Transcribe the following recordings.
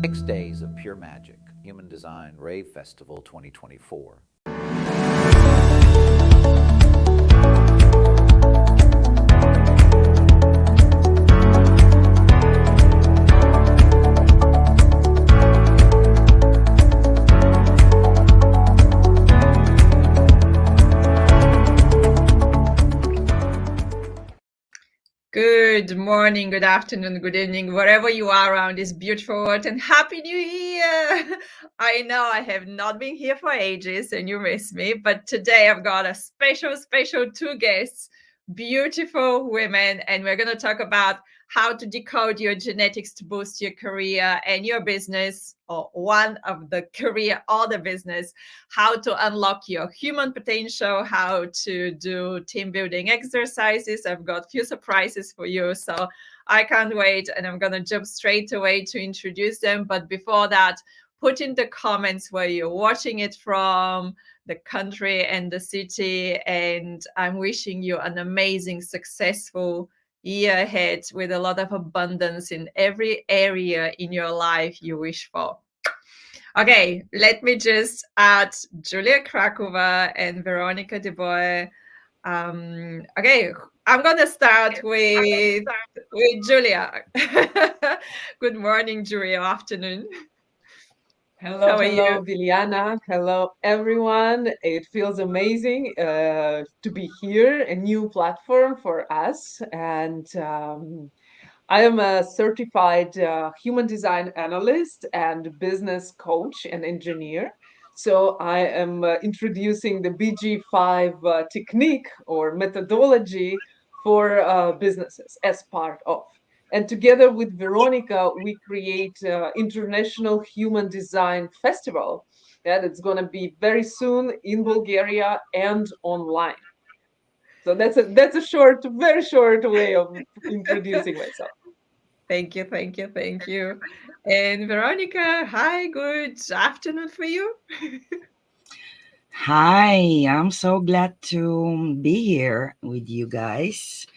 6 days of pure magic, Human Design Rave Festival 2024. Good morning, good afternoon, good evening, wherever you are around this beautiful world, and Happy New Year! I know I have not been here for ages and you miss me, but today I've got a special two guests, beautiful women, and we're going to talk about how to decode your genetics to boost your career and your business, or one of the career or the business, how to unlock your human potential, how to do team building exercises. I've got a few surprises for you, so I can't wait, and I'm going to jump straight away to introduce them. But before that, put in the comments where you're watching it from, the country and the city, and I'm wishing you an amazing, successful year ahead with a lot of abundance in every area in your life you wish for. Okay, let me just add Julia Krakova and Veronica De Boer. Okay, I'm gonna start with Julia. Good morning, Julia. Afternoon. Hello, How are you? hello, Viliana. Hello, everyone. It feels amazing to be here, a new platform for us. And I am a certified human design analyst and business coach and engineer. So I am introducing the BG5 technique or methodology for businesses as part of. And together with Veronica, we create International Human Design Festival. Yeah, that's going to be very soon in Bulgaria and online. So that's a short, very short way of introducing myself. Thank you, thank you, thank you. And Veronica, hi, good afternoon for you. Hi, I'm so glad to be here with you guys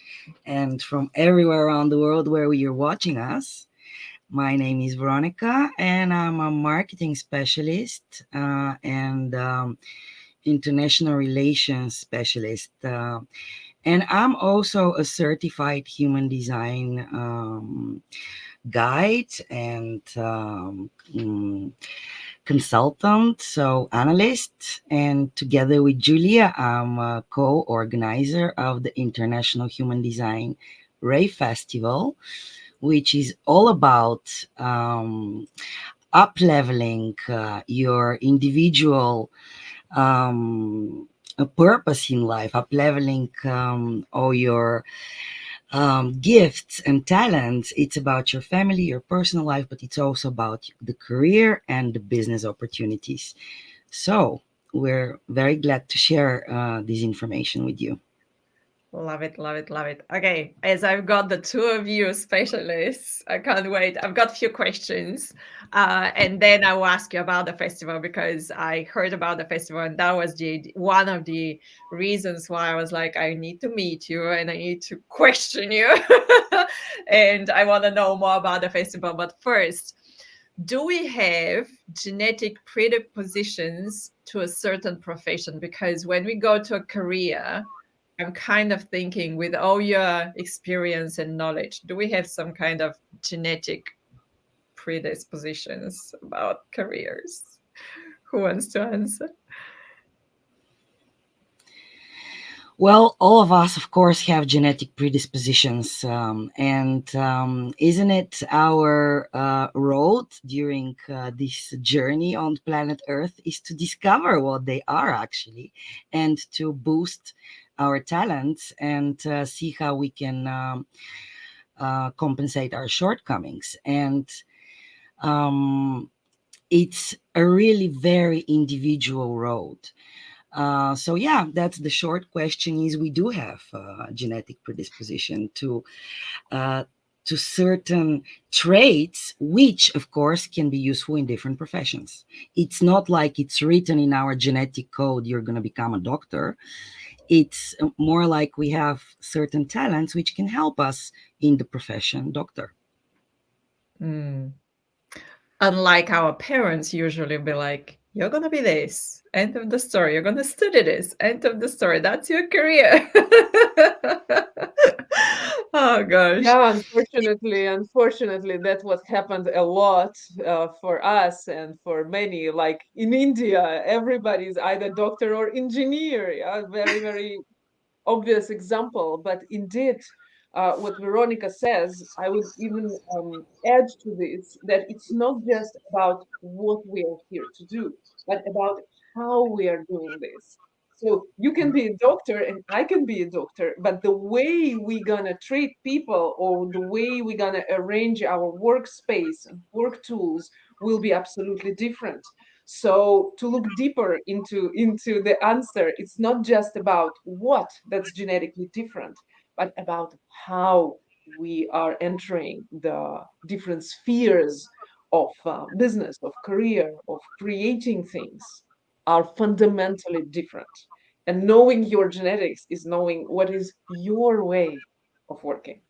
and from everywhere around the world where you're watching us. My name is Veronica, and I'm a marketing specialist and international relations specialist. And I'm also a certified human design guide and consultant, so analyst. And together with Julia, I'm a co-organizer of the International Human Design Ray Festival, which is all about up leveling your individual a purpose in life, up leveling all your gifts and talents. It's about your family, your personal life, but it's also about the career and the business opportunities. So we're very glad to share this information with you. Love it, love it, love it. Okay, as I've got the two of you specialists, I can't wait. I've got a few questions, and then I will ask you about the festival because I heard about the festival, and that was one of the reasons why I was like, I need to meet you and I need to question you, and I want to know more about the festival. But first, do we have genetic predispositions to a certain profession? Because when we go to a career, I'm kind of thinking, with all your experience and knowledge, do we have some kind of genetic predispositions about careers? Who wants to answer? Well, all of us, of course, have genetic predispositions. And isn't it our road during this journey on planet Earth is to discover what they are actually and to boost our talents and see how we can compensate our shortcomings. And um, it's a really very individual road. So yeah, that's the short question. Is we do have genetic predisposition to certain traits, which of course can be useful in different professions. It's not like it's written in our genetic code you're going to become a doctor. It's more like we have certain talents which can help us in the profession doctor. Mm. unlike our parents usually be like, you're gonna be this, end of the story, you're gonna study this, end of the story, that's your career. Oh gosh. Yeah, unfortunately, that's what happened a lot for us and for many. Like in India, everybody's either doctor or engineer. Yeah, very, very obvious example. But indeed, what Veronica says, I would even add to this that it's not just about what we are here to do, but about how we are doing this. So you can be a doctor and I can be a doctor, but the way we gonna treat people or the way we gonna arrange our workspace and work tools will be absolutely different. So to look deeper into the answer, it's not just about what that's genetically different, but about how we are entering the different spheres of business, of career, of creating things are fundamentally different. And knowing your genetics is knowing what is your way of working.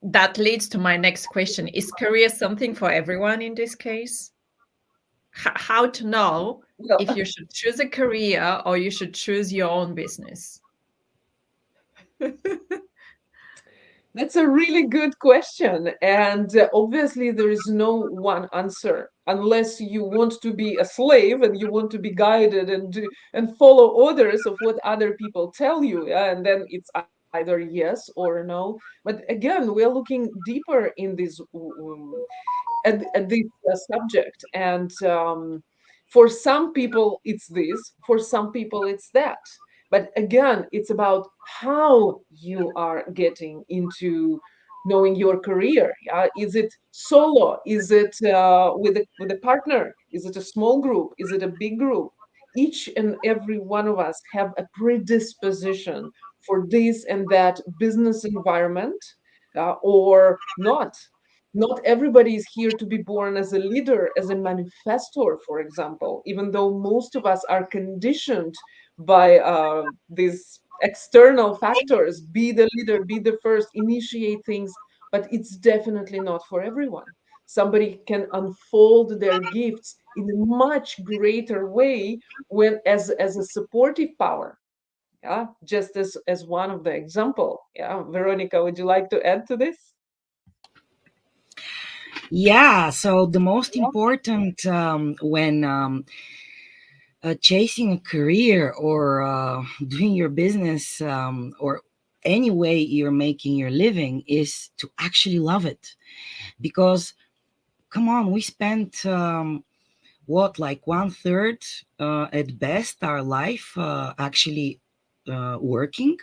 That leads to my next question. Is career something for everyone in this case? How to know Well, if you should choose a career or you should choose your own business? that's a really good question. And obviously, there is no one answer unless you want to be a slave and you want to be guided and follow orders of what other people tell you. Yeah? And then it's either yes or no. But again, we are looking deeper in this at this subject. And for some people, it's this, for some people, it's that. But again, it's about how you are getting into knowing your career. Yeah? Is it solo? Is it with a partner? Is it a small group? Is it a big group? Each and every one of us have a predisposition for this and that business environment or not. Not everybody is here to be born as a leader, as a manifestor, for example, even though most of us are conditioned by these external factors, be the leader, be the first, initiate things, but it's definitely not for everyone. Somebody can unfold their gifts in a much greater way when as a supportive power. Yeah, just as one of the example. Yeah, Veronica, would you like to add to this? Yeah, so the most important when chasing a career or doing your business or any way you're making your living is to actually love it. Because, come on, we spent what, like one third at best our life actually working.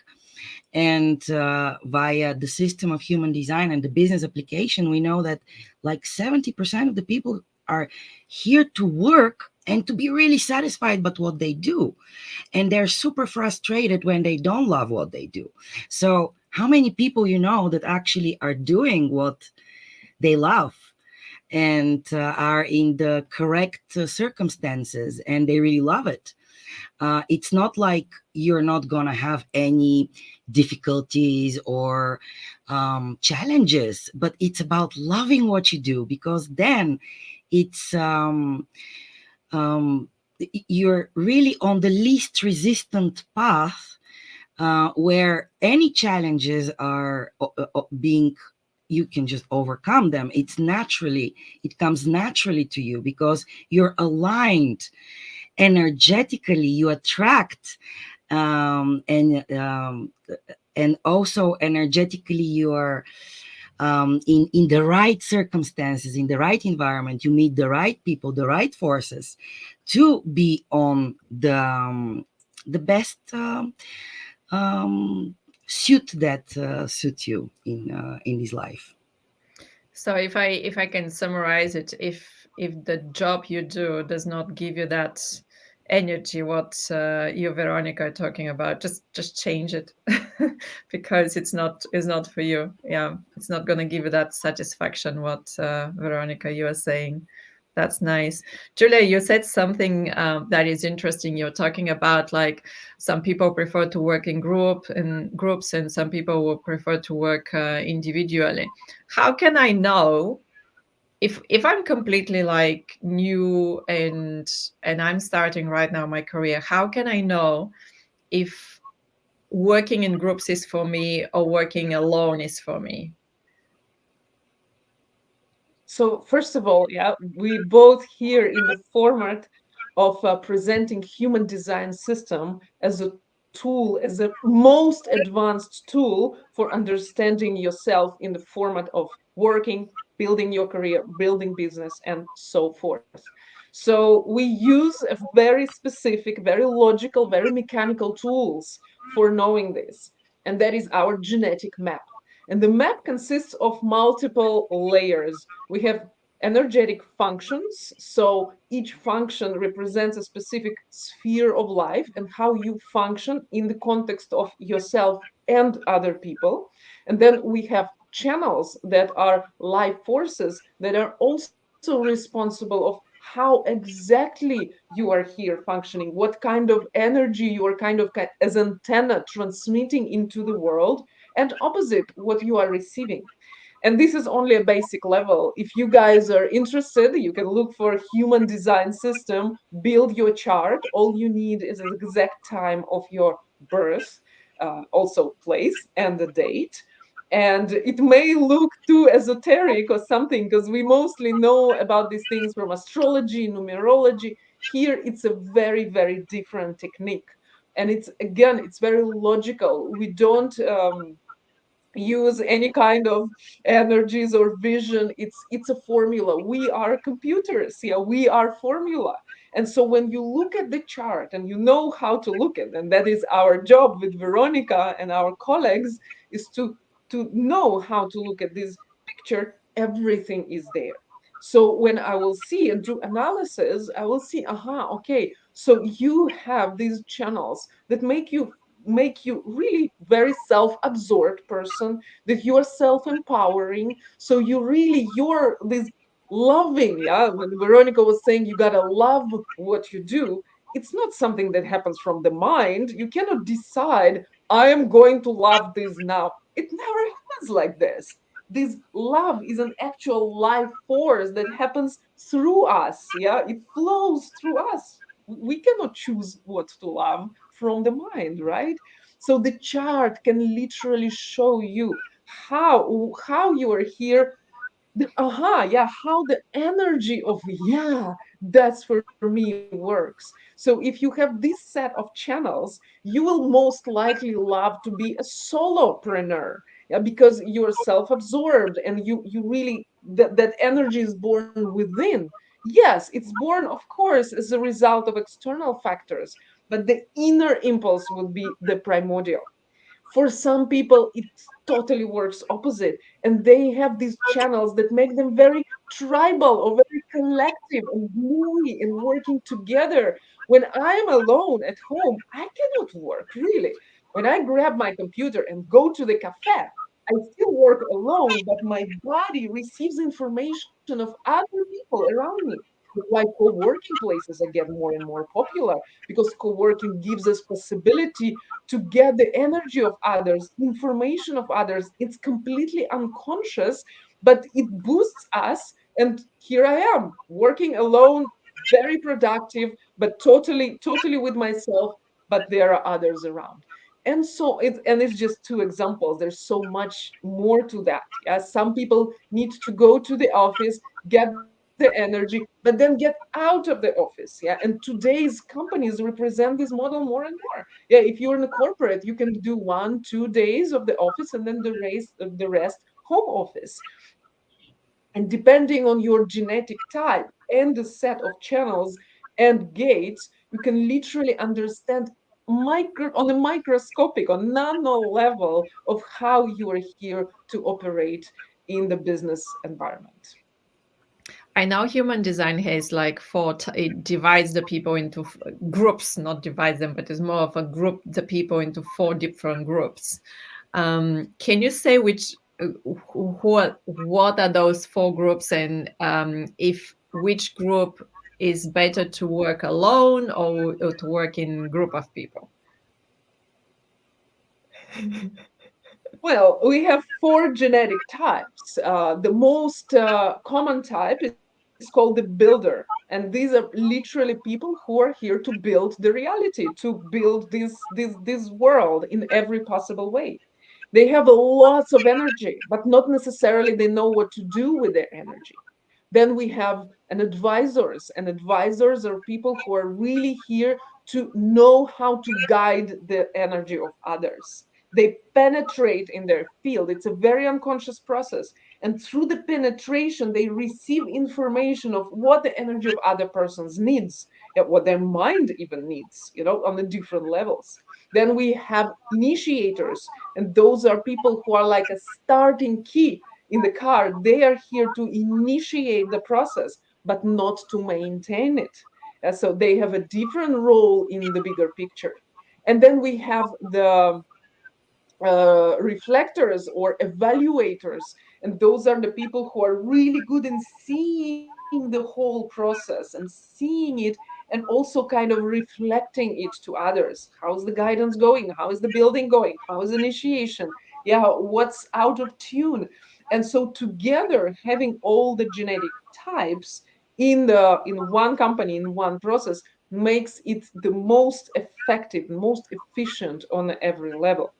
And via the system of human design and the business application, we know that like 70% of the people are here to work and to be really satisfied with what they do. And they're super frustrated when they don't love what they do. So how many people you know that actually are doing what they love and are in the correct circumstances and they really love it? It's not like you're not going to have any difficulties or challenges, but it's about loving what you do, because then it's um, you're really on the least resistant path where any challenges are being, you can just overcome them. It comes naturally to you because you're aligned energetically. You attract and also energetically you are in the right circumstances, in the right environment. You meet the right people, the right forces to be on the best suit that suits you in this life. So if I can summarize it, if the job you do does not give you that energy, what you, Veronica, are talking about, just change it because it's not for you. Yeah, it's not going to give you that satisfaction. What Veronica, you are saying. That's nice. Julia, you said something that is interesting. You're talking about like some people prefer to work in groups, and some people will prefer to work individually. How can I know if I'm completely like new and I'm starting right now my career, how can I know if working in groups is for me or working alone is for me? So first of all, yeah, we both here in the format of presenting human design system as a tool, as a most advanced tool for understanding yourself in the format of working, building your career, building business, and so forth. So we use a very specific, very logical, very mechanical tools for knowing this, and that is our genetic map. And the map consists of multiple layers. We have energetic functions. So each function represents a specific sphere of life and how you function in the context of yourself and other people. And then we have channels that are life forces that are also responsible of how exactly you are here functioning, what kind of energy you are kind of as antenna transmitting into the world, and opposite what you are receiving. And this is only a basic level. If you guys are interested, you can look for human design system, build your chart. All you need is the exact time of your birth, also place and the date. And it may look too esoteric or something because we mostly know about these things from astrology, numerology. Here, it's a very, very different technique. And it's, again, it's very logical. We don't use any kind of energies or vision. It's a formula. We are computers. Yeah, we are formula. And so when you look at the chart and you know how to look at, and that is our job with Veronica and our colleagues, is to know how to look at this picture. Everything is there. So when I will see and do analysis, I will see, aha, okay, so you have these channels that make you really very self-absorbed person, that you are self-empowering. So you're this loving, yeah, when Veronica was saying you gotta love what you do, it's not something that happens from the mind. You cannot decide, I am going to love this now. It never happens like this. This love is an actual life force that happens through us. Yeah, it flows through us. We cannot choose what to love from the mind, right? So the chart can literally show you how you are here. Yeah, how the energy of, yeah, that's for me works. So if you have this set of channels, you will most likely love to be a solopreneur, yeah, because you're self-absorbed and you really, that energy is born within. Yes, it's born, of course, as a result of external factors, but the inner impulse would be the primordial. For some people, it totally works opposite, and they have these channels that make them very tribal or very collective and gluey and working together. When I am alone at home, I cannot work really. When I grab my computer and go to the cafe, I still work alone, but my body receives information of other people around me. That's why co-working places are getting more and more popular, because co-working gives us possibility to get the energy of others, information of others. It's completely unconscious, but it boosts us. And here I am working alone, very productive, but totally with myself. But there are others around. And so it's just two examples. There's so much more to that. Yeah, some people need to go to the office, get the energy, but then get out of the office. Yeah, and today's companies represent this model more and more. Yeah, if you're in a corporate, you can do 1 2 days of the office and then the rest home office. And depending on your genetic type and the set of channels and gates, you can literally understand on a microscopic or nano level of how you are here to operate in the business environment. I know human design has like it divides the people into groups, not divides them, but it's more of a group, the people into 4 different groups. Can you say what are those 4 groups, and if which group is better to work alone or to work in group of people? Well, we have 4 genetic types. The most common type is called the builder. And these are literally people who are here to build the reality, to build this world in every possible way. They have lots of energy, but not necessarily they know what to do with their energy. Then we have an advisors, and advisors are people who are really here to know how to guide the energy of others. They penetrate in their field. It's a very unconscious process. And through the penetration, they receive information of what the energy of other persons needs, and what their mind even needs, on the different levels. Then we have initiators, and those are people who are like a starting key in the car. They are here to initiate the process, but not to maintain it. So they have a different role in the bigger picture. And then we have the reflectors or evaluators, and those are the people who are really good in seeing the whole process and seeing it, and also kind of reflecting it to others. How's the guidance going? How is the building going? How is initiation? Yeah, what's out of tune? And so together, having all the genetic types in one company, in one process, makes it the most effective, most efficient on every level.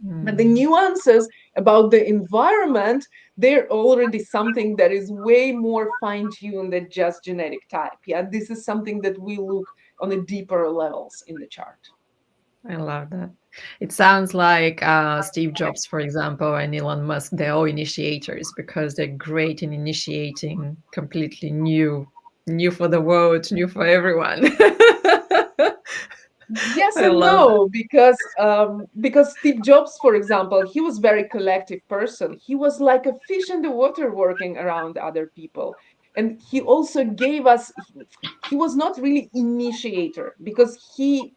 But the nuances about the environment, they're already something that is way more fine-tuned than just genetic type. Yeah, this is something that we look on the deeper levels in the chart. I love that. It sounds like Steve Jobs, for example, and Elon Musk, they're all initiators because they're great in initiating completely new for the world, new for everyone. Yes I and love that. no, because Steve Jobs, for example, he was very collective person. He was like a fish in the water working around other people. And he also gave us, he was not really initiator because he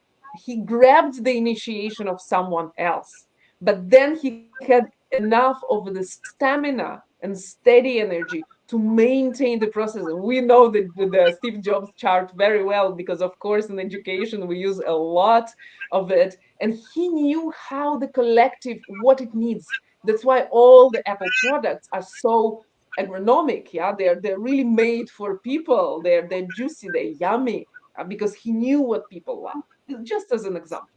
grabbed the initiation of someone else. But then he had enough of the stamina and steady energy to maintain the process. And we know the Steve Jobs chart very well because, of course, in education, we use a lot of it. And he knew how the collective, what it needs. That's why all the Apple products are so agronomic. Yeah, they're really made for people. They're juicy, they're yummy, because he knew what people love. Just as an example,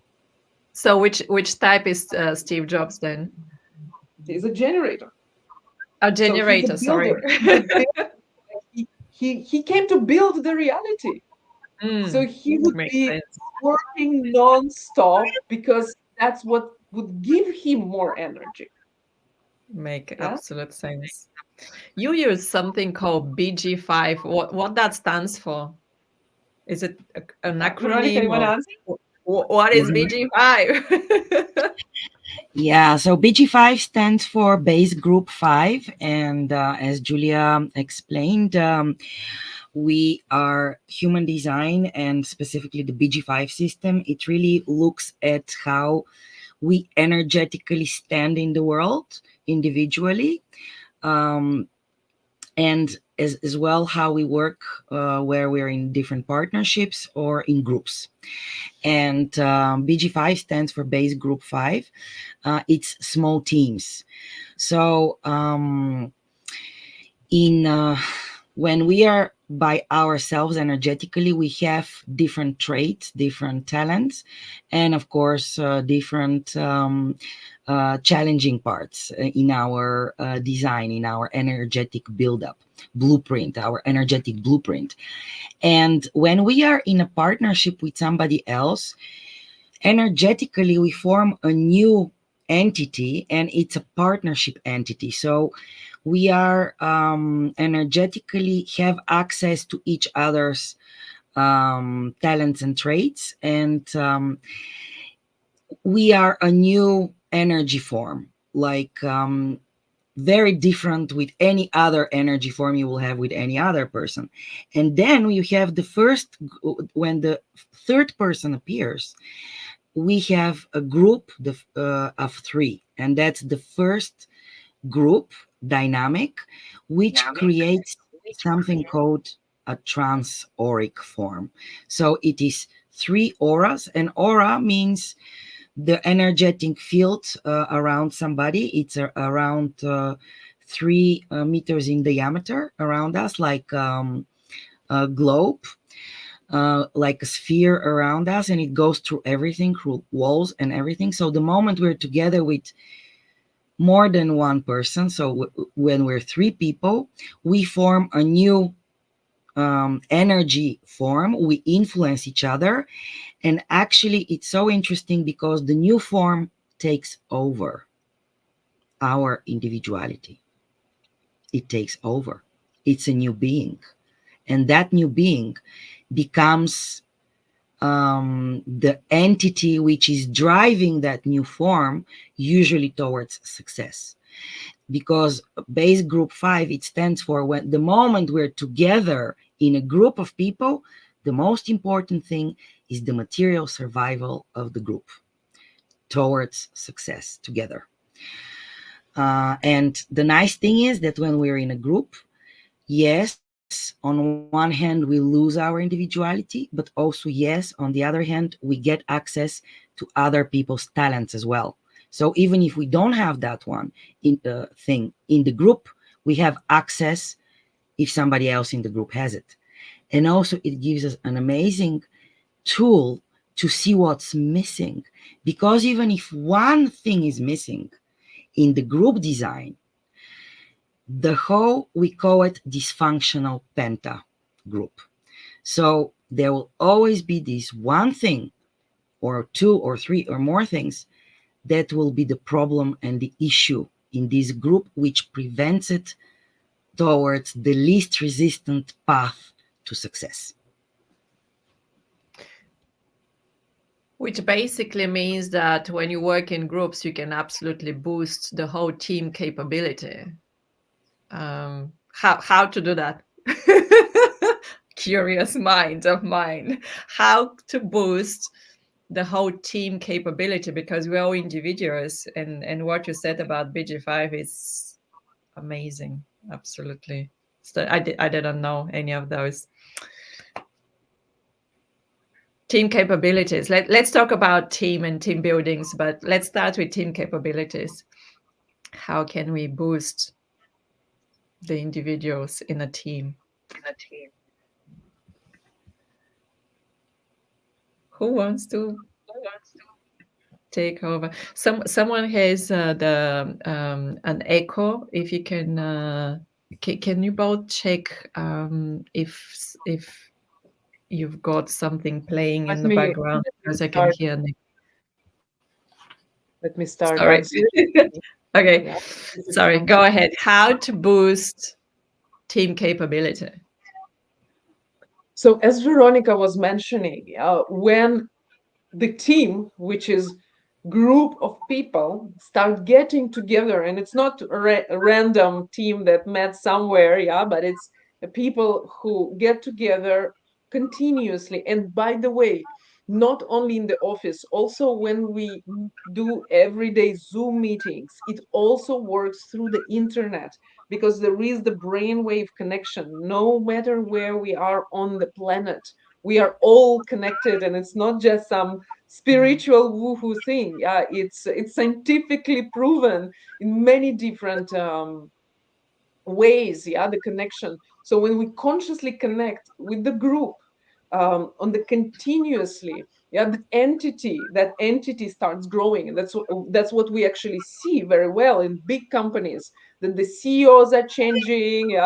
So which type is Steve Jobs then? he's a generator. A So he's a generator, sorry. builder. He came to build the reality. So he would Makes be sense. working non-stop because that's what would give him more energy. Make Yeah. absolute sense. You use something called BG5. What that stands for? Is it an Veronica, you acronym want to of answer? what is Mhm. BG5? Yeah, so BG5 stands for Base Group 5. And as Julia explained, we are human design, and specifically the BG5 system. It really looks at how we energetically stand in the world individually. Um, and as well how we work where we're in different partnerships or in groups. And BG5 stands for Base Group 5. It's small teams. So in when we are by ourselves energetically, we have different traits, different talents, and of course different challenging parts in our design, in our energetic buildup blueprint, our energetic blueprint. And when we are in a partnership with somebody else, energetically we form a new entity, and it's a partnership entity. So we are energetically have access to each other's talents and traits, and we are a new energy form, like very different with any other energy form you will have with any other person. And then you have the first, when the third person appears, we have a group of 3, and that's the first group dynamic, which creates something called a trans-auric form. So it is 3 auras, and aura means the energetic field around somebody, it's around 3 meters in diameter around us, like a globe, like a sphere around us, and it goes through everything, through walls and everything. So the moment we're together with more than one person, so when we're 3 people, we form a new energy form. We influence each other, and actually it's so interesting because the new form takes over our individuality. It takes over. It's a new being, and that new being becomes the entity which is driving that new form, usually towards success. Because base group 5, it stands for when the moment we're together in a group of people, the most important thing is the material survival of the group towards success together. And the nice thing is that when we're in a group, yes, on one hand, we lose our individuality, but also, yes, on the other hand, we get access to other people's talents as well. So even if we don't have that one in the thing in the group, we have access if somebody else in the group has it. And also it gives us an amazing tool to see what's missing. Because even if one thing is missing in the group design, the whole, we call it dysfunctional penta group. So there will always be this one thing or 2 or 3 or more things that will be the problem and the issue in this group, which prevents it towards the least resistant path to success. Which basically means that when you work in groups, you can absolutely boost the whole team capability. How to do that? Curious mind of mine. How to boost the whole team capability, because we're all individuals, and what you said about BG5 is amazing. Absolutely. So I didn't know any of those. Team capabilities. Let's talk about team and team buildings, but let's start with team capabilities. How can we boost the individuals in a team? Who wants to take over? Someone has an echo. If you can you both check if you've got something playing in the background, because I can hear Nick. Let me start. Sorry. Okay. Yeah. Sorry. Go ahead. How to boost team capability? So as Veronica was mentioning, when the team, which is group of people, start getting together, and it's not a random team that met somewhere, but it's the people who get together continuously. And by the way, not only in the office, also when we do everyday Zoom meetings, it also works through the internet, because there is the brainwave connection. No matter where we are on the planet, we are all connected, and it's not just some spiritual woohoo thing. It's scientifically proven in many different ways. The connection. So when we consciously connect with the group on the continuously, the entity, that entity starts growing. And that's what we actually see very well in big companies, that the CEOs are changing,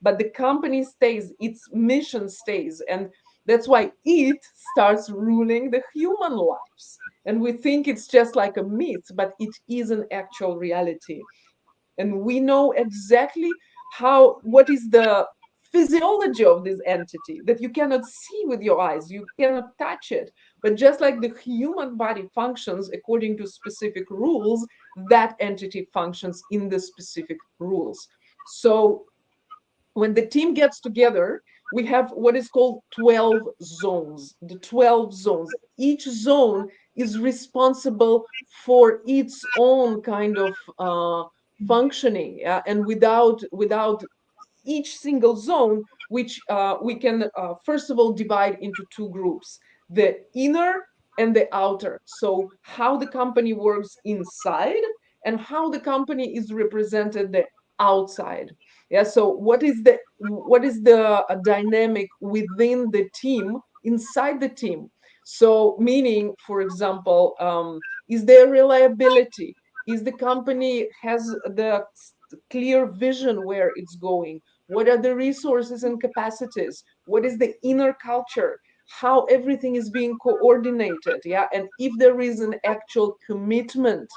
but the company stays, its mission stays. And that's why it starts ruling the human lives. And we think it's just like a myth, but it is an actual reality. And we know exactly what is the physiology of this entity that you cannot see with your eyes, you cannot touch it. But just like the human body functions according to specific rules, that entity functions in the specific rules. So when the team gets together, we have what is called 12 zones. The 12 zones, each zone is responsible for its own kind of functioning, and without each single zone, which we can first of all divide into 2 groups: the inner and the outer. So how the company works inside and how the company is represented the outside. Yeah, so what is the dynamic within the team, inside the team? So meaning, for example, is there reliability? Is the company has the clear vision where it's going? What are the resources and capacities? What is the inner culture? How everything is being coordinated? Yeah, and if there is an actual commitment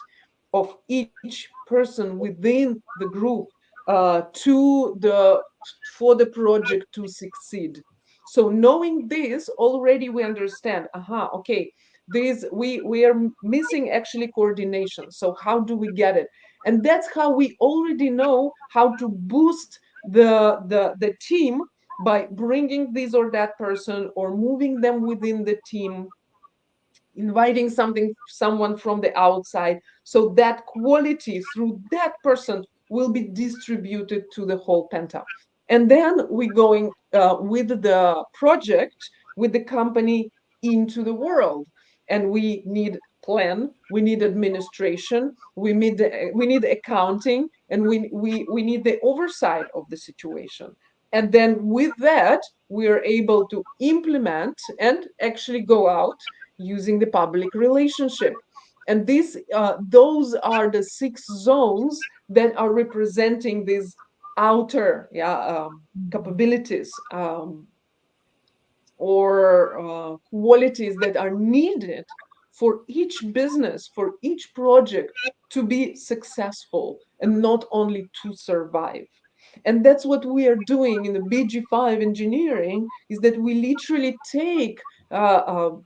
of each person within the group to the for the project to succeed. So knowing this already, we understand, okay, this we are missing actually coordination. So how do we get it? And that's how we already know how to boost the team, by bringing this or that person or moving them within the team, inviting someone from the outside, so that quality through that person will be distributed to the whole penta. And then we going with the project, with the company, into the world. And we need plan, we need administration, we need accounting, and we need the oversight of the situation. And then with that, we are able to implement and actually go out using the public relationship. And those are the 6 zones that are representing these outer, capabilities, or qualities that are needed for each business, for each project, to be successful and not only to survive. And that's what we are doing in the BG5 engineering, is that we literally take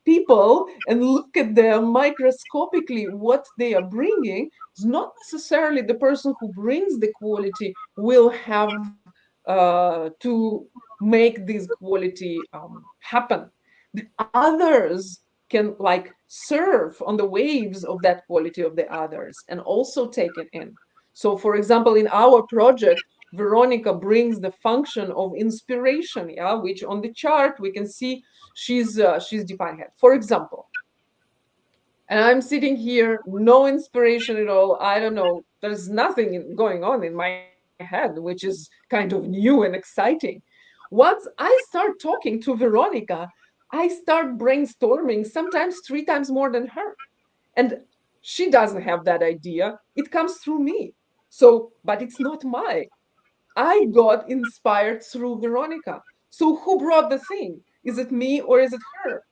people and look at them microscopically. What they are bringing is not necessarily the person who brings the quality will have to make this quality happen. The others can like surf on the waves of that quality of the others and also take it in. So for example, in our project, Veronica brings the function of inspiration, yeah, which on the chart we can see she's defined head, for example. And I'm sitting here, no inspiration at all. I don't know. There's nothing going on in my head, which is kind of new and exciting. Once I start talking to Veronica, I start brainstorming, sometimes 3 times more than her. And she doesn't have that idea. It comes through me. So, but it's not mine. I got inspired through Veronica. So who brought the thing? Is it me or is it her?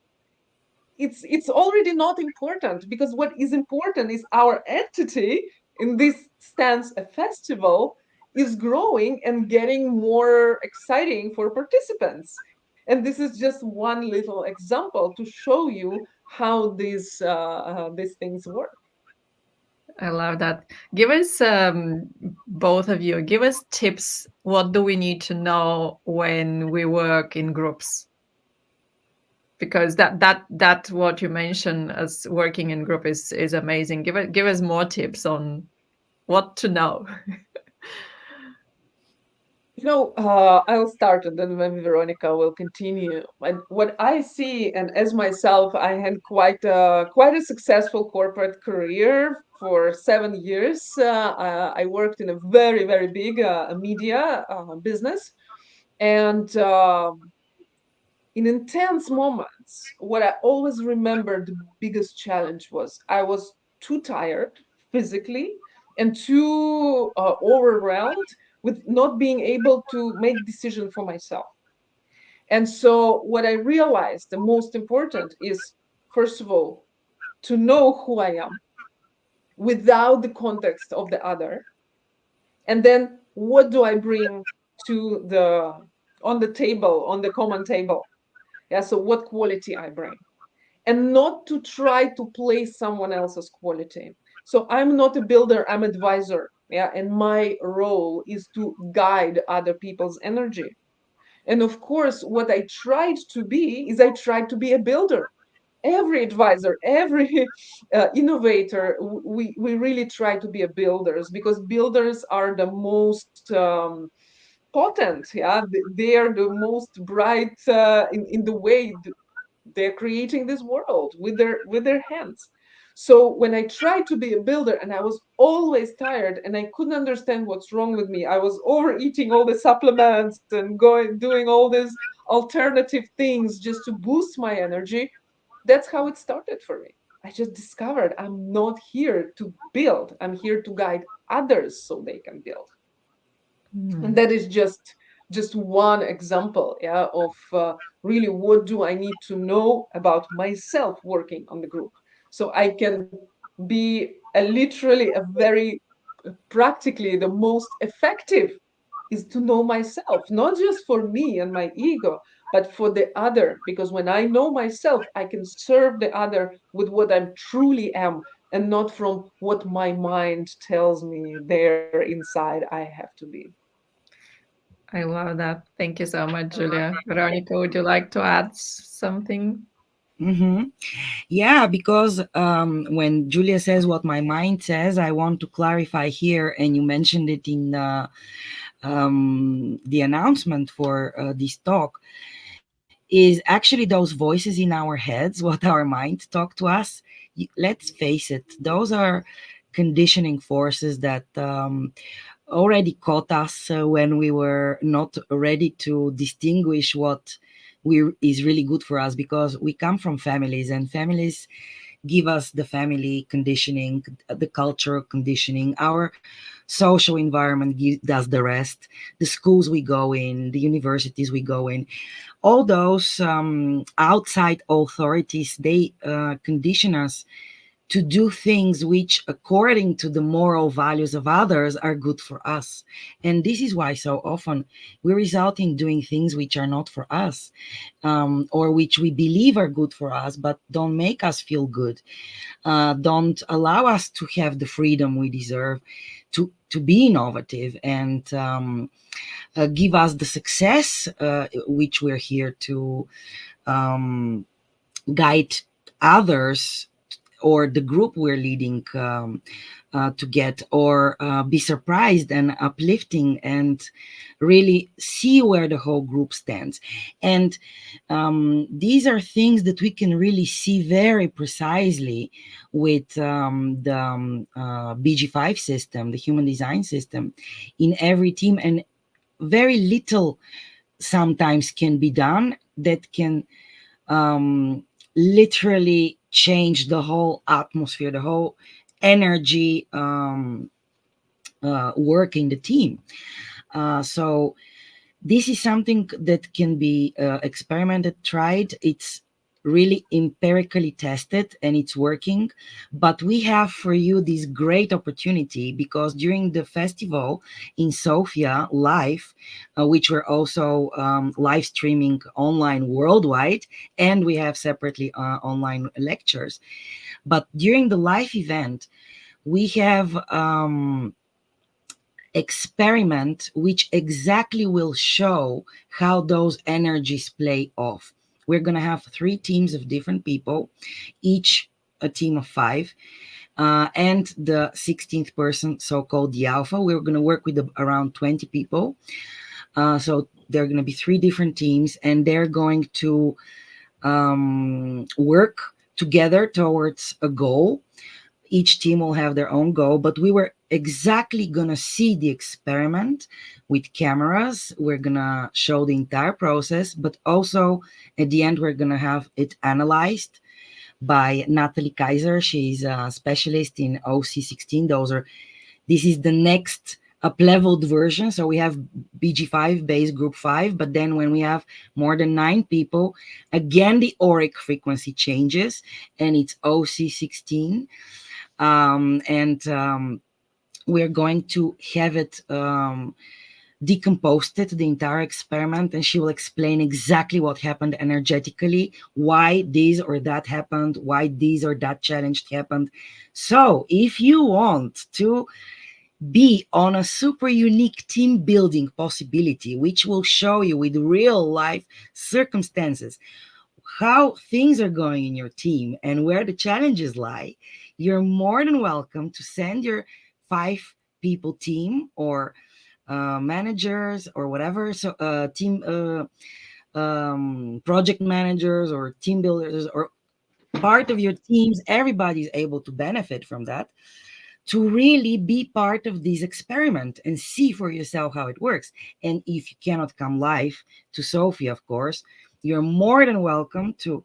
It's already not important, because what is important is our entity in this stance a festival is growing and getting more exciting for participants. And this is just one little example to show you how these things work. I love that. Give us, both of you, give us tips. What do we need to know when we work in groups? Because that what you mentioned as working in group is amazing. Give us more tips on what to know. I'll start and then maybe Veronica will continue. And what I see, and as myself, I had quite a successful corporate career for 7 years. I worked in a very, very big media business. And in intense moments, what I always remember the biggest challenge was I was too tired physically and too overwhelmed with not being able to make decision for myself. And so what I realized the most important is, first of all, to know who I am without the context of the other. And then what do I bring to the on the table, on the common table? Yeah, so what quality I bring, and not to try to play someone else's quality. So I'm not a builder, I'm advisor. Yeah, and my role is to guide other people's energy. And of course, what I tried to be is I tried to be a builder. Every advisor, every innovator, we really try to be a builders, because builders are the most potent. Yeah, they are the most bright in the way they're creating this world with their hands. So when I tried to be a builder and I was always tired and I couldn't understand what's wrong with me, I was overeating all the supplements and going doing all these alternative things just to boost my energy. That's how it started for me. I just discovered I'm not here to build. I'm here to guide others so they can build. And that is just one example, yeah, of really what do I need to know about myself working on the group, so I can be literally a very practically the most effective is to know myself, not just for me and my ego, but for the other. Because when I know myself, I can serve the other with what I truly am, and not from what my mind tells me there inside I have to be. I love that. Thank you so much, Julia. Veronica, would you like to add something? Mm-hmm. Yeah, because when Julia says what my mind says, I want to clarify here, and you mentioned it in the announcement for this talk, is actually those voices in our heads, what our mind talk to us. Let's face it, those are conditioning forces that already caught us when we were not ready to distinguish what is really good for us, because we come from families, and families give us the family conditioning, the cultural conditioning. Our social environment does the rest. The schools we go in, the universities we go in, all those outside authorities, they condition us to do things which, according to the moral values of others, are good for us. And this is why so often we result in doing things which are not for us, or which we believe are good for us, but don't make us feel good, don't allow us to have the freedom we deserve to be innovative, and give us the success which we're here to guide others or the group we're leading to get, or be surprised and uplifting and really see where the whole group stands. And these are things that we can really see very precisely with the BG5 system, the human design system, in every team. And very little sometimes can be done that can literally change the whole atmosphere, the whole energy work in the team. So this is something that can be experimented, tried. It's really empirically tested and it's working. But we have for you this great opportunity, because during the festival in Sofia live, which we're also live streaming online worldwide, and we have separately online lectures. But during the live event, we have experiment which exactly will show how those energies play off. We're going to have 3 teams of different people, each a team of 5, and the 16th person, so-called the alpha. We're going to work with around 20 people. So there are going to be 3 different teams, and they're going to work together towards a goal. Each team will have their own goal, but we were exactly going to see the experiment with cameras. We're going to show the entire process, but also at the end, we're going to have it analyzed by Natalie Kaiser. She's a specialist in OC16. This is the next up-leveled version. So we have BG5 base group 5, but then when we have more than 9 people, again, the auric frequency changes and it's OC16. We're going to have it decomposed, the entire experiment, and she will explain exactly what happened energetically, why this or that happened, why this or that challenge happened. So if you want to be on a super unique team building possibility, which will show you with real life circumstances how things are going in your team and where the challenges lie, you're more than welcome to send your 5 people team or managers or whatever, so team project managers or team builders or part of your teams, everybody's able to benefit from that, to really be part of this experiment and see for yourself how it works. And if you cannot come live to Sophie, of course, you're more than welcome to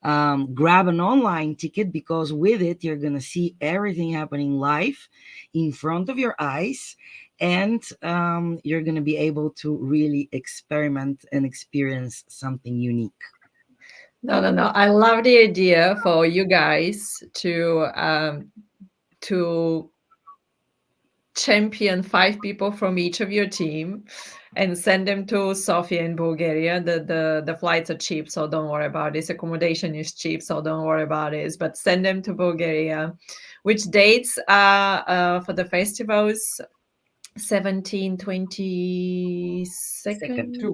grab an online ticket, because with it, you're going to see everything happening live in front of your eyes. And you're going to be able to really experiment and experience something unique. No, no, no. I love the idea for you guys to champion 5 people from each of your team and send them to Sofia in Bulgaria. The flights are cheap, so don't worry about this. Accommodation is cheap, so don't worry about this. But send them to Bulgaria. Which dates are for the festivals? 17, 22nd? Two.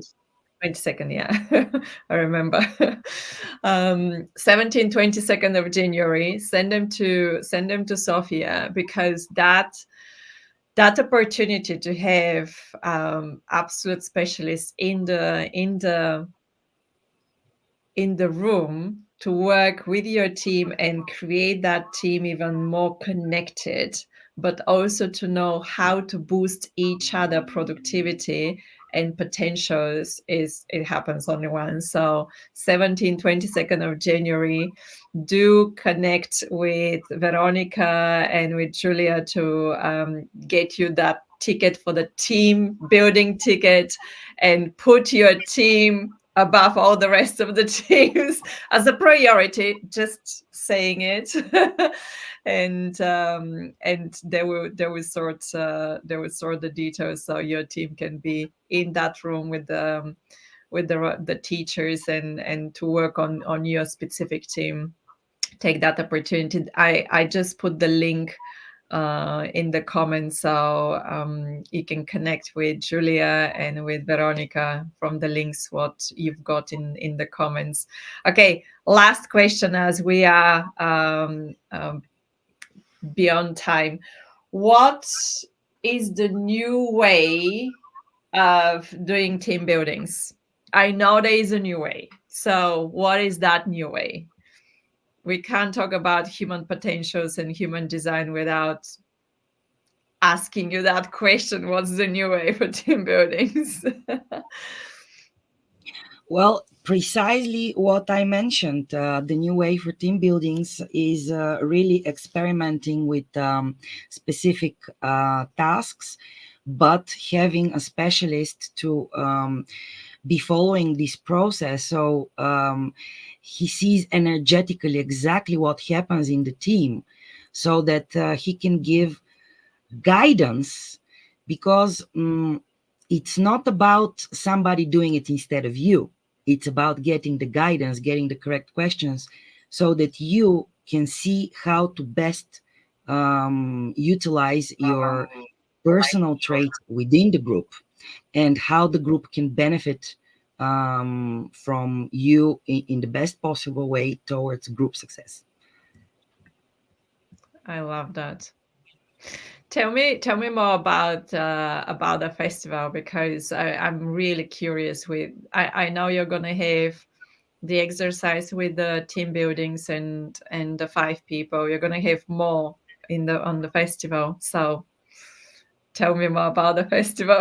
22nd, yeah. I remember. 17, 22nd of January. Send them to Sofia, because that opportunity to have absolute specialists in the room to work with your team and create that team even more connected, but also to know how to boost each other productivity and potentials, it happens only once. So 17, 22nd of January, do connect with Veronica and with Julia to get you that ticket for the team building ticket, and put your team above all the rest of the teams as a priority, just saying it. And they will sort the details, so your team can be in that room with the teachers and to work on your specific team. Take that opportunity. I just put the link in the comments, so you can connect with Julia and with Veronica from the links what you've got in the comments. Okay, last question, as we are beyond time. What is the new way of doing team buildings? I know there is a new way. So what is that new way? We can't talk about human potentials and human design without asking you that question. What's the new way for team buildings? Well, precisely what I mentioned. The new way for team buildings is really experimenting with specific tasks, but having a specialist to be following this process. So he sees energetically exactly what happens in the team, so that he can give guidance, because it's not about somebody doing it instead of you. It's about getting the guidance, getting the correct questions, so that you can see how to best utilize your personal traits within the group, and how the group can benefit from you in the best possible way towards group success. I love that. Tell me more about the festival, because I'm really curious. I know you're gonna have the exercise with the team buildings and the 5 people. You're gonna have more on the festival. So tell me more about the festival.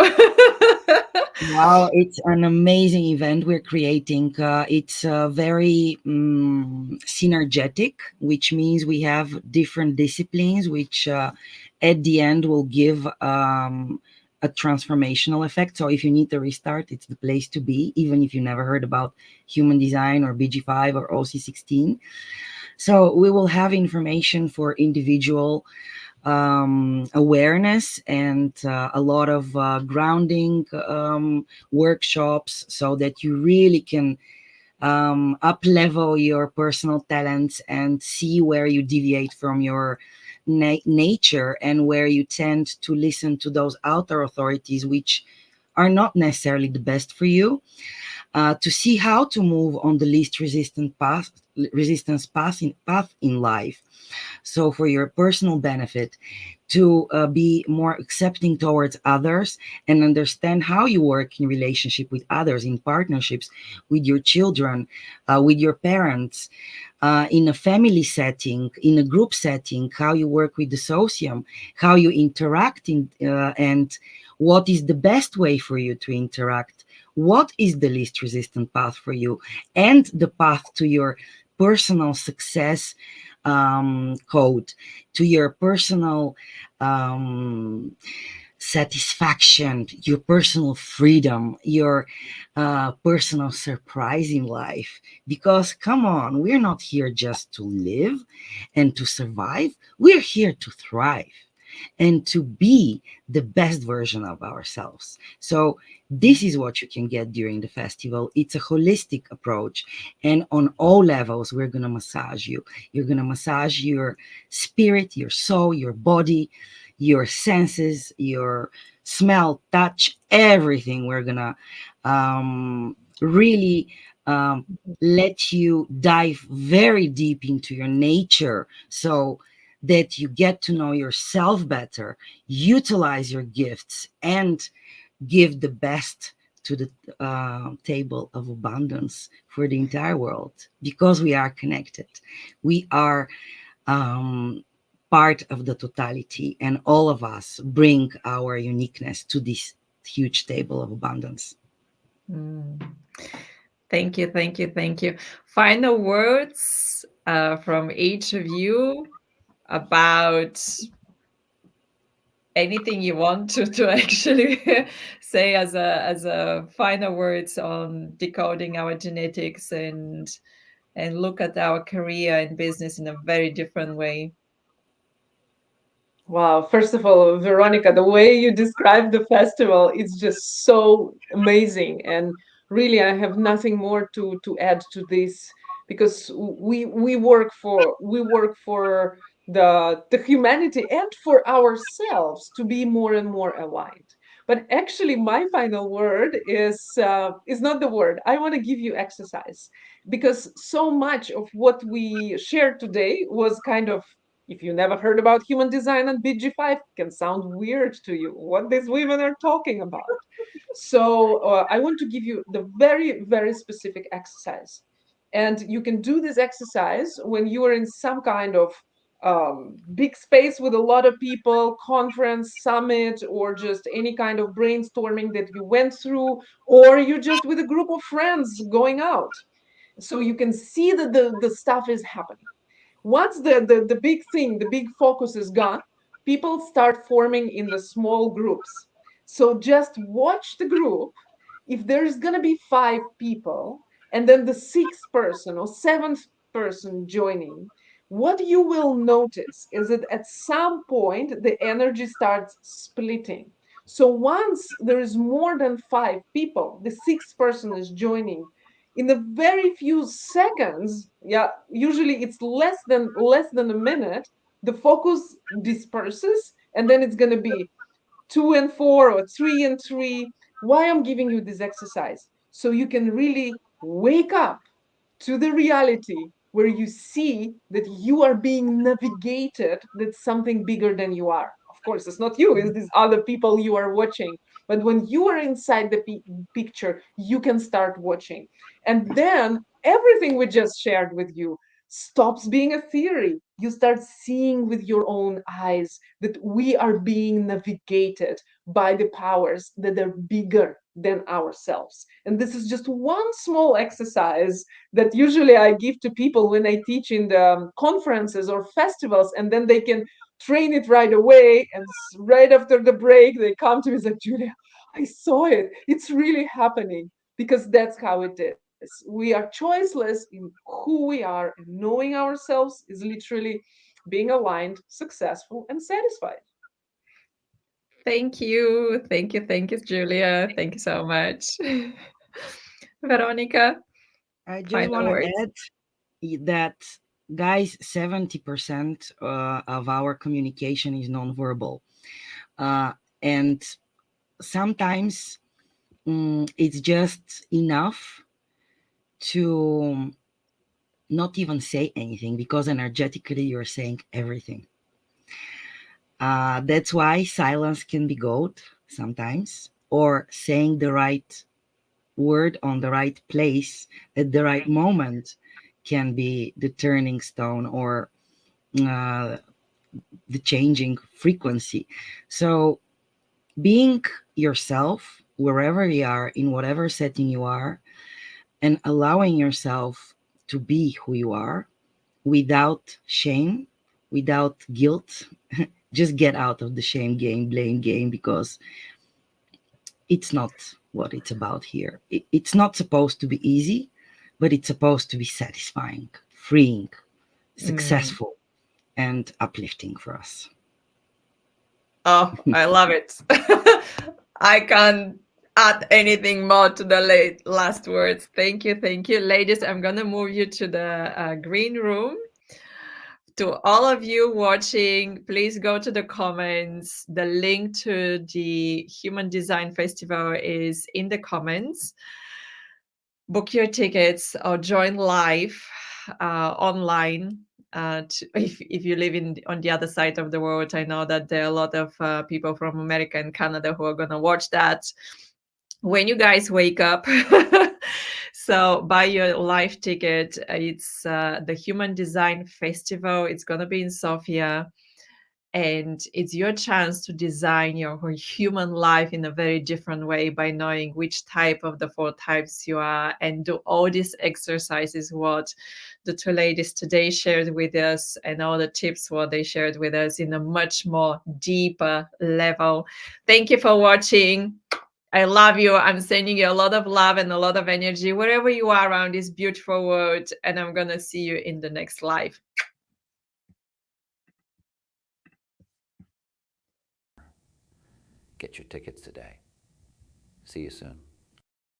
Wow, it's an amazing event we're creating. It's very synergetic, which means we have different disciplines, which at the end will give a transformational effect. So if you need to restart, it's the place to be, even if you never heard about human design or BG5 or OC16. So we will have information for individual awareness, and a lot of grounding workshops, so that you really can up level your personal talents and see where you deviate from your nature, and where you tend to listen to those outer authorities which are not necessarily the best for you, to see how to move on the least resistance path in life. So for your personal benefit, to be more accepting towards others and understand how you work in relationship with others, in partnerships with your children, with your parents, in a family setting, in a group setting, how you work with the socium, how you interact and what is the best way for you to interact, what is the least resistant path for you, and the path to your personal success code, to your personal satisfaction, your personal freedom, your personal surprise in life. Because come on, we're not here just to live and to survive, we're here to thrive and to be the best version of ourselves. So this is what you can get during the festival. It's a holistic approach, and on all levels we're going to massage you. You're going to massage your spirit, your soul, your body, your senses, your smell, touch, everything. We're going to really let you dive very deep into your nature, so that you get to know yourself better, utilize your gifts, and give the best to the table of abundance for the entire world, because we are connected. We are part of the totality, and all of us bring our uniqueness to this huge table of abundance. Thank you, thank you, thank you. Final words from each of you about anything you want to actually say as a final words on decoding our genetics and look at our career and business in a very different way. Wow, first of all, Veronica, the way you describe the festival is just so amazing. And really, I have nothing more to add to this, because we work for the humanity and for ourselves to be more and more aligned. But actually, my final word is not the word. I want to give you exercise, because so much of what we shared today was kind of, if you never heard about human design and BG5, can sound weird to you what these women are talking about. So I want to give you the very, very specific exercise. And you can do this exercise when you are in some kind of big space with a lot of people, conference, summit, or just any kind of brainstorming that you went through, or you're just with a group of friends going out. So you can see that the stuff is happening. Once the big thing, the big focus is gone, people start forming in the small groups. So just watch the group. If there's going to be 5 people and then the 6th person or 7th person joining, what you will notice is that at some point the energy starts splitting. So once there is more than 5 people, the 6th person is joining, in a very few seconds, yeah, usually it's less than a minute, the focus disperses, and then it's going to be 2 and 4 or 3 and 3. Why I'm giving you this exercise? So you can really wake up to the reality where you see that you are being navigated, that's something bigger than you are. Of course, it's not you, it's these other people you are watching. But when you are inside the picture, you can start watching. And then everything we just shared with you stops being a theory. You start seeing with your own eyes that we are being navigated by the powers that are bigger than ourselves. And this is just one small exercise that usually I give to people when I teach in the conferences or festivals, and then they can train it right away. And right after the break, they come to me and say, Julia, I saw it. It's really happening, because that's how it is. We are choiceless in who we are, and knowing ourselves is literally being aligned, successful, and satisfied. Thank you, thank you, thank you, Julia. Thank you so much. Veronica, I just final want to words. add that, guys, 70% of our communication is nonverbal. And sometimes it's just enough to not even say anything, because energetically you're saying everything. That's why silence can be gold sometimes, or saying the right word on the right place at the right moment can be the turning stone or uh, the changing frequency. So being yourself wherever you are, in whatever setting you are, and allowing yourself to be who you are without shame, without guilt. Just get out of the shame game, blame game, because it's not what it's about here. It's not supposed to be easy, but it's supposed to be satisfying, freeing, successful, and uplifting for us. Oh, I love it. I can't add anything more to the last words. Thank you. Thank you. Ladies, I'm going to move you to the green room. To all of you watching, please go to the comments. The link to the Human Design Festival is in the comments. Book your tickets or join live online. If you live on the other side of the world, I know that there are a lot of people from America and Canada who are going to watch that when you guys wake up. So buy your live ticket. It's the Human Design Festival. It's going to be in Sofia. And it's your chance to design your human life in a very different way by knowing which type of the 4 types you are, and do all these exercises what the 2 ladies today shared with us, and all the tips what they shared with us in a much more deeper level. Thank you for watching. I love you. I'm sending you a lot of love and a lot of energy wherever you are around this beautiful world. And I'm going to see you in the next live. Get your tickets today. See you soon.